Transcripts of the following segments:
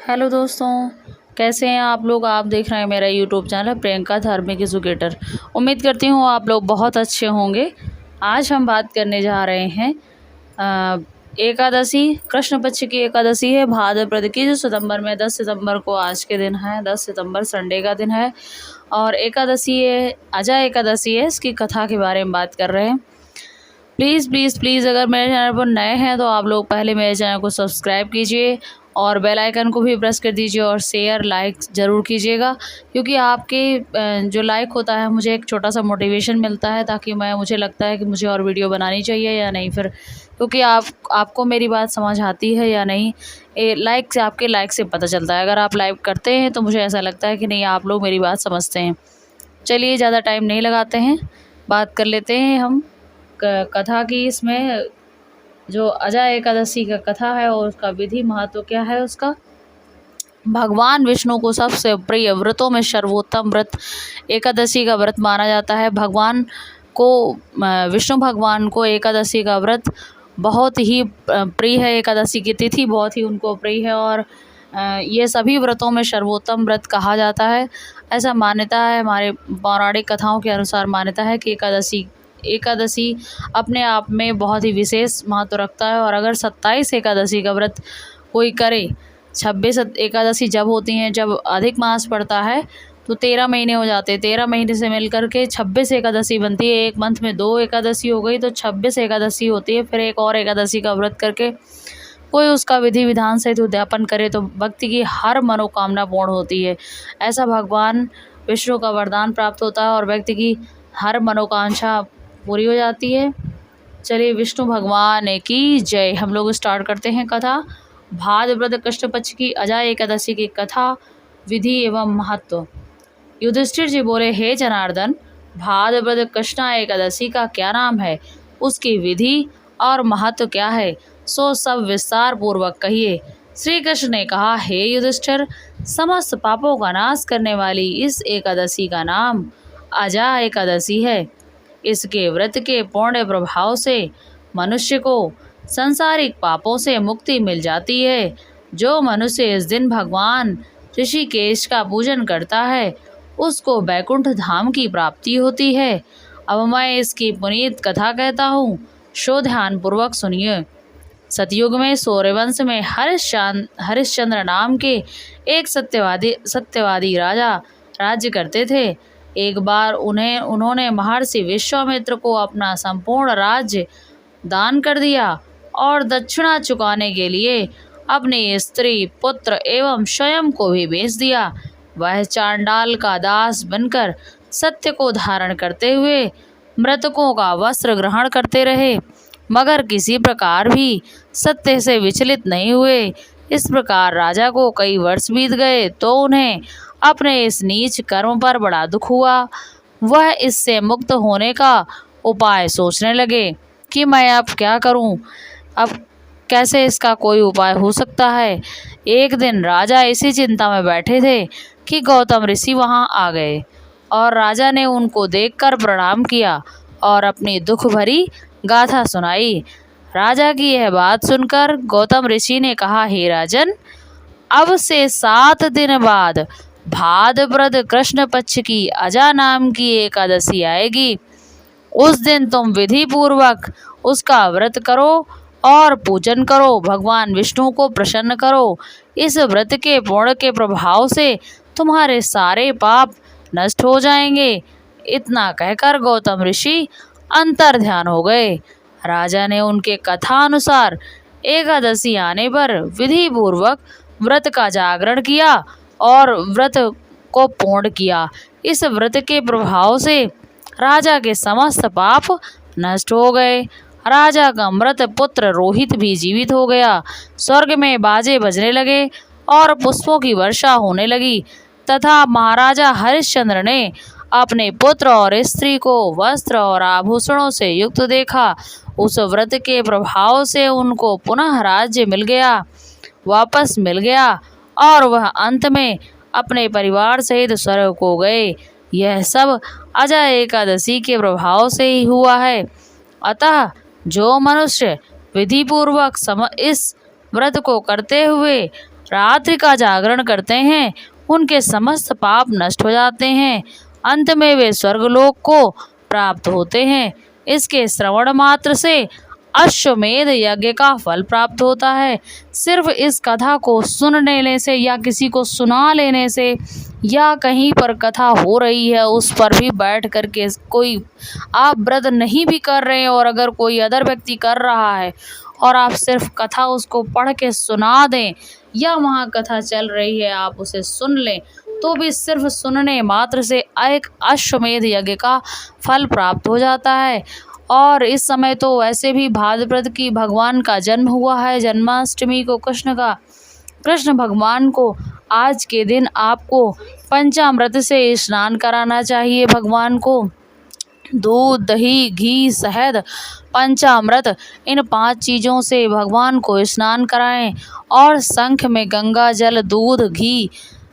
Hello दोस्तों, कैसे हैं आप लोग। आप देख रहे हैं मेरा यूट्यूब चैनल प्रियंका धार्मिक एजुकेटर। उम्मीद करती हूँ आप लोग बहुत अच्छे होंगे। आज हम बात करने जा रहे हैं एकादशी, कृष्ण पक्ष की एकादशी है भाद्रपद की, जो सितंबर में 10 सितंबर को आज के दिन है। 10 सितंबर संडे का दिन है और एकादशी है, अजय एकादशी है। इसकी कथा के बारे में बात कर रहे हैं। प्लीज़ प्लीज़ प्लीज़ अगर मेरे चैनल पर नए हैं तो आप लोग पहले मेरे चैनल को सब्सक्राइब कीजिए और बेल आइकन को भी प्रेस कर दीजिए और शेयर लाइक ज़रूर कीजिएगा, क्योंकि आपके जो लाइक होता है मुझे एक छोटा सा मोटिवेशन मिलता है, ताकि मुझे लगता है कि मुझे और वीडियो बनानी चाहिए या नहीं। फिर क्योंकि आपको मेरी बात समझ आती है या नहीं, लाइक से, आपके लाइक से पता चलता है। अगर आप लाइक करते हैं तो मुझे ऐसा लगता है कि नहीं, आप लोग मेरी बात समझते हैं। चलिए ज़्यादा टाइम नहीं लगाते हैं, बात कर लेते हैं हम कथा की। इसमें जो अजय एकादशी का कथा है और उसका विधि महत्व क्या है उसका। भगवान विष्णु को सबसे प्रिय व्रतों में सर्वोत्तम व्रत एकादशी का व्रत माना जाता है। विष्णु भगवान को एकादशी का व्रत बहुत ही प्रिय है। एकादशी की तिथि बहुत ही उनको प्रिय है और ये सभी व्रतों में सर्वोत्तम व्रत कहा जाता है। ऐसा मान्यता है, हमारे पौराणिक कथाओं के अनुसार मान्यता है कि एकादशी अपने आप में बहुत ही विशेष महत्व रखता है। और अगर 27 एकादशी का व्रत कोई करे, 26 एकादशी जब होती हैं, जब अधिक मास पड़ता है तो 13 महीने हो जाते हैं। 13 महीने से मिलकर के 26 एकादशी बनती है। एक मंथ में 2 एकादशी हो गई तो 26 एकादशी होती है। फिर एक और एकादशी का व्रत करके कोई उसका विधि विधान सहित उद्यापन करे तो व्यक्ति की हर मनोकामना पूर्ण होती है। ऐसा भगवान विष्णु का वरदान प्राप्त होता है और व्यक्ति की हर मनोकांक्षा पूरी हो जाती है। चलिए, विष्णु भगवान की जय। हम लोग स्टार्ट करते हैं कथा। भाद्रपद कृष्ण पक्ष की अजय एकादशी की कथा, विधि एवं महत्व। युधिष्ठिर जी बोले, हे जनार्दन, भाद्रपद कृष्ण एकादशी का क्या नाम है, उसकी विधि और महत्व क्या है, सो सब विस्तार पूर्वक कहिए। श्री कृष्ण ने कहा, हे युधिष्ठिर, समस्त पापों का नाश करने वाली इस एकादशी का नाम अजय एकादशी है। इसके व्रत के पुण्य प्रभाव से मनुष्य को सांसारिक पापों से मुक्ति मिल जाती है। जो मनुष्य इस दिन भगवान ऋषिकेश का पूजन करता है उसको बैकुंठ धाम की प्राप्ति होती है। अब मैं इसकी पुनीत कथा कहता हूँ, सो ध्यान पूर्वक सुनिए। सतयुग में सूर्यवंश में हरिश्चंद्र नाम के एक सत्यवादी राजा राज्य करते थे। एक बार उन्होंने महर्षि विश्वामित्र को अपना संपूर्ण राज्य दान कर दिया और दक्षिणा चुकाने के लिए अपनी स्त्री, पुत्र एवं स्वयं को भी बेच दिया। वह चांडाल का दास बनकर सत्य को धारण करते हुए मृतकों का वस्त्र ग्रहण करते रहे, मगर किसी प्रकार भी सत्य से विचलित नहीं हुए। इस प्रकार राजा को कई वर्ष बीत गए तो उन्हें अपने इस नीच कर्म पर बड़ा दुख हुआ। वह इससे मुक्त होने का उपाय सोचने लगे कि मैं अब क्या करूं, अब कैसे इसका कोई उपाय हो सकता है। एक दिन राजा इसी चिंता में बैठे थे कि गौतम ऋषि वहां आ गए और राजा ने उनको देखकर प्रणाम किया और अपनी दुख भरी गाथा सुनाई। राजा की यह बात सुनकर गौतम ऋषि ने कहा, हे राजन, अब से 7 दिन बाद भाद्रपद कृष्ण पक्ष की अजा नाम की एकादशी आएगी। उस दिन तुम विधि पूर्वक उसका व्रत करो और पूजन करो, भगवान विष्णु को प्रसन्न करो। इस व्रत के पुण्य के प्रभाव से तुम्हारे सारे पाप नष्ट हो जाएंगे। इतना कहकर गौतम ऋषि अंतर ध्यान हो गए। राजा ने उनके कथा अनुसार एकादशी आने पर विधि पूर्वक व्रत का जागरण किया और व्रत को पूर्ण किया। इस व्रत के प्रभाव से राजा के समस्त पाप नष्ट हो गए। राजा का मृत पुत्र रोहित भी जीवित हो गया। स्वर्ग में बाजे बजने लगे और पुष्पों की वर्षा होने लगी तथा महाराजा हरिश्चंद्र ने अपने पुत्र और स्त्री को वस्त्र और आभूषणों से युक्त देखा। उस व्रत के प्रभाव से उनको पुनः राज्य वापस मिल गया और वह अंत में अपने परिवार सहित स्वर्ग को गए। यह सब अजय एकादशी के प्रभाव से ही हुआ है। अतः जो मनुष्य विधि पूर्वक इस व्रत को करते हुए रात्रि का जागरण करते हैं उनके समस्त पाप नष्ट हो जाते हैं, अंत में वे स्वर्गलोक को प्राप्त होते हैं। इसके श्रवण मात्र से अश्वमेध यज्ञ का फल प्राप्त होता है। सिर्फ इस कथा को सुन लेने से या किसी को सुना लेने से या कहीं पर कथा हो रही है उस पर भी बैठ करके कोई आप व्रत नहीं भी कर रहे हैं और अगर कोई अदर व्यक्ति कर रहा है और आप सिर्फ कथा उसको पढ़ के सुना दें या वहाँ कथा चल रही है आप उसे सुन लें तो भी सिर्फ सुनने मात्र से एक अश्वमेध यज्ञ का फल प्राप्त हो जाता है। और इस समय तो वैसे भी भाद्रपद की भगवान का जन्म हुआ है, जन्माष्टमी को कृष्ण भगवान को आज के दिन आपको पंचामृत से स्नान कराना चाहिए। भगवान को दूध, दही, घी, शहद, पंचामृत इन 5 चीज़ों से भगवान को स्नान कराएं और शंख में गंगा जल, दूध, घी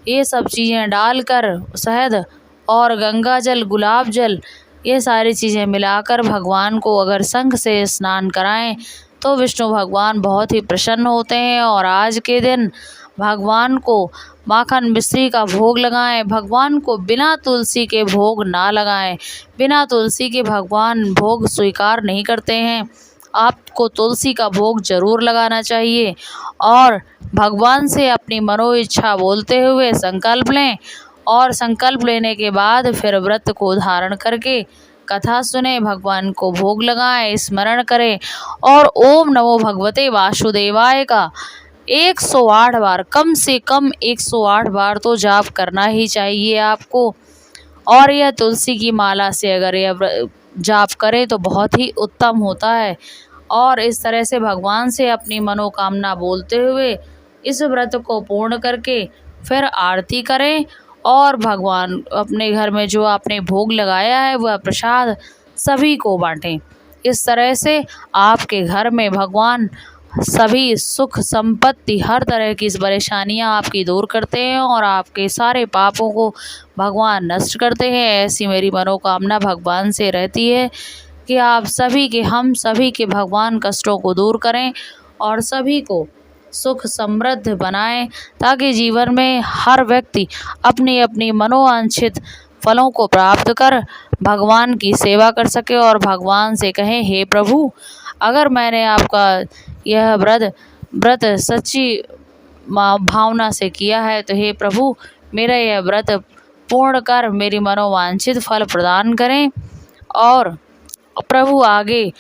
ये सब चीज़ें डालकर शहद और गंगा जल, गुलाब जल ये सारी चीज़ें मिलाकर भगवान को अगर शंख से स्नान कराएं तो विष्णु भगवान बहुत ही प्रसन्न होते हैं। और आज के दिन भगवान को माखन मिश्री का भोग लगाएं। भगवान को बिना तुलसी के भोग ना लगाएं। बिना तुलसी के भगवान भोग स्वीकार नहीं करते हैं। आपको तुलसी का भोग जरूर लगाना चाहिए और भगवान से अपनी मनो इच्छा बोलते हुए संकल्प लें और संकल्प लेने के बाद फिर व्रत को धारण करके कथा सुने, भगवान को भोग लगाएं, स्मरण करें और ओम नमो भगवते वासुदेवाय का 108 बार, कम से कम 108 बार तो जाप करना ही चाहिए आपको। और यह तुलसी की माला से अगर यह जाप करें तो बहुत ही उत्तम होता है। और इस तरह से भगवान से अपनी मनोकामना बोलते हुए इस व्रत को पूर्ण करके फिर आरती करें और भगवान अपने घर में जो आपने भोग लगाया है वह प्रसाद सभी को बांटें। इस तरह से आपके घर में भगवान सभी सुख संपत्ति हर तरह की परेशानियां आपकी दूर करते हैं और आपके सारे पापों को भगवान नष्ट करते हैं। ऐसी मेरी मनोकामना भगवान से रहती है कि आप सभी के, हम सभी के भगवान कष्टों को दूर करें और सभी को सुख समृद्ध बनाएं ताकि जीवन में हर व्यक्ति अपनी अपनी मनोवांछित फलों को प्राप्त कर भगवान की सेवा कर सके और भगवान से कहें, हे प्रभु, अगर मैंने आपका यह व्रत सच्ची भावना से किया है तो हे प्रभु मेरा यह व्रत पूर्ण कर मेरी मनोवांछित फल प्रदान करें और प्रभु आगे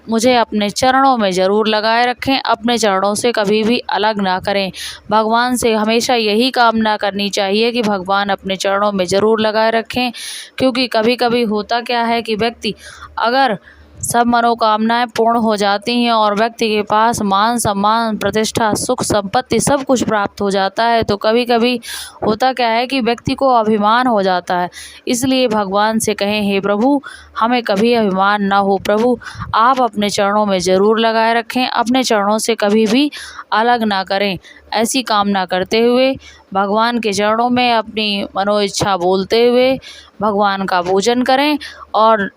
मुझे अपने चरणों में ज़रूर लगाए रखें, अपने चरणों से कभी भी अलग ना करें। भगवान से हमेशा यही कामना करनी चाहिए कि भगवान अपने चरणों में ज़रूर लगाए रखें, क्योंकि कभी कभी होता क्या है कि व्यक्ति अगर सब मनोकामनाएं पूर्ण हो जाती हैं और व्यक्ति के पास मान सम्मान प्रतिष्ठा सुख संपत्ति सब कुछ प्राप्त हो जाता है तो कभी कभी होता क्या है कि व्यक्ति को अभिमान हो जाता है। इसलिए भगवान से कहें, हे प्रभु हमें कभी अभिमान ना हो, प्रभु आप अपने चरणों में ज़रूर लगाए रखें, अपने चरणों से कभी भी अलग ना करें। ऐसी कामना करते हुए भगवान के चरणों में अपनी मनो इच्छा बोलते हुए भगवान का पूजन करें और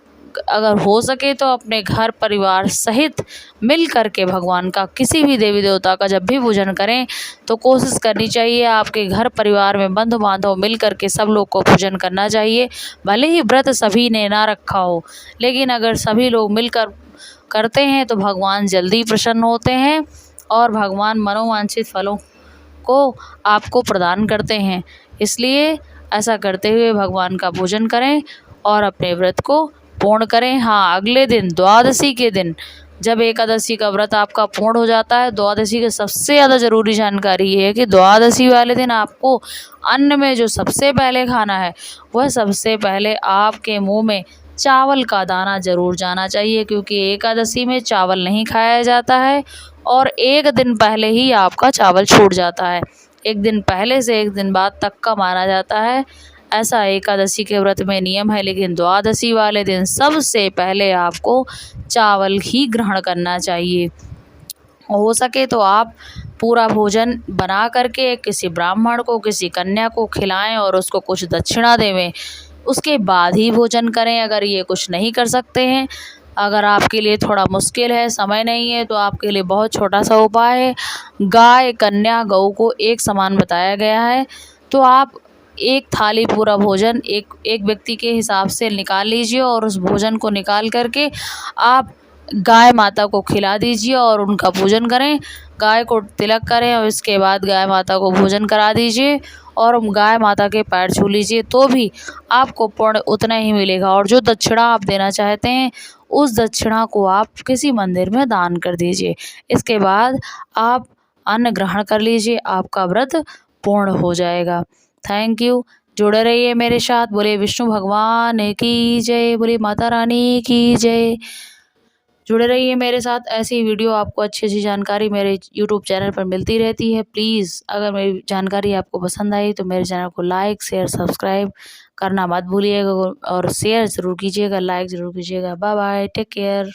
अगर हो सके तो अपने घर परिवार सहित मिल करके भगवान का किसी भी देवी देवता का जब भी पूजन करें तो कोशिश करनी चाहिए आपके घर परिवार में बंधु बांधव मिल करके सब लोग को पूजन करना चाहिए। भले ही व्रत सभी ने ना रखा हो लेकिन अगर सभी लोग मिलकर करते हैं तो भगवान जल्दी प्रसन्न होते हैं और भगवान मनोवांछित फलों को आपको प्रदान करते हैं। इसलिए ऐसा करते हुए भगवान का पूजन करें और अपने व्रत को पूर्ण करें। हाँ, अगले दिन द्वादशी के दिन जब एकादशी का व्रत आपका पूर्ण हो जाता है, द्वादशी की सबसे ज़्यादा ज़रूरी जानकारी ये है कि द्वादशी वाले दिन आपको अन्न में जो सबसे पहले खाना है वह सबसे पहले आपके मुंह में चावल का दाना जरूर जाना चाहिए, क्योंकि एकादशी में चावल नहीं खाया जाता है और एक दिन पहले ही आपका चावल छूट जाता है। एक दिन पहले से एक दिन बाद तक का माना जाता है, ऐसा एकादशी के व्रत में नियम है। लेकिन द्वादशी वाले दिन सबसे पहले आपको चावल ही ग्रहण करना चाहिए। हो सके तो आप पूरा भोजन बना करके किसी ब्राह्मण को, किसी कन्या को खिलाएं और उसको कुछ दक्षिणा देवें, उसके बाद ही भोजन करें। अगर ये कुछ नहीं कर सकते हैं अगर आपके लिए थोड़ा मुश्किल है, समय नहीं है, तो आपके लिए बहुत छोटा सा उपाय है। गाय, कन्या, गऊ को एक समान बताया गया है, तो आप एक थाली पूरा भोजन एक एक व्यक्ति के हिसाब से निकाल लीजिए और उस भोजन को निकाल करके आप गाय माता को खिला दीजिए और उनका पूजन करें। गाय को तिलक करें और इसके बाद गाय माता को भोजन करा दीजिए और गाय माता के पैर छू लीजिए, तो भी आपको पुण्य उतना ही मिलेगा। और जो दक्षिणा आप देना चाहते हैं, उस दक्षिणा को आप किसी मंदिर में दान कर दीजिए। इसके बाद आप अन्न ग्रहण कर लीजिए, आपका व्रत पूर्ण हो जाएगा। Thank you. जुड़े रहिए मेरे साथ। बोले विष्णु भगवान की जय, बोले माता रानी की जय। जुड़े रहिए मेरे साथ। ऐसी वीडियो आपको अच्छी जानकारी मेरे यूट्यूब चैनल पर मिलती रहती है। प्लीज़ अगर मेरी जानकारी आपको पसंद आई तो मेरे चैनल को लाइक, शेयर, सब्सक्राइब करना मत भूलिएगा और शेयर ज़रूर कीजिएगा, लाइक ज़रूर कीजिएगा। Bye bye, take care.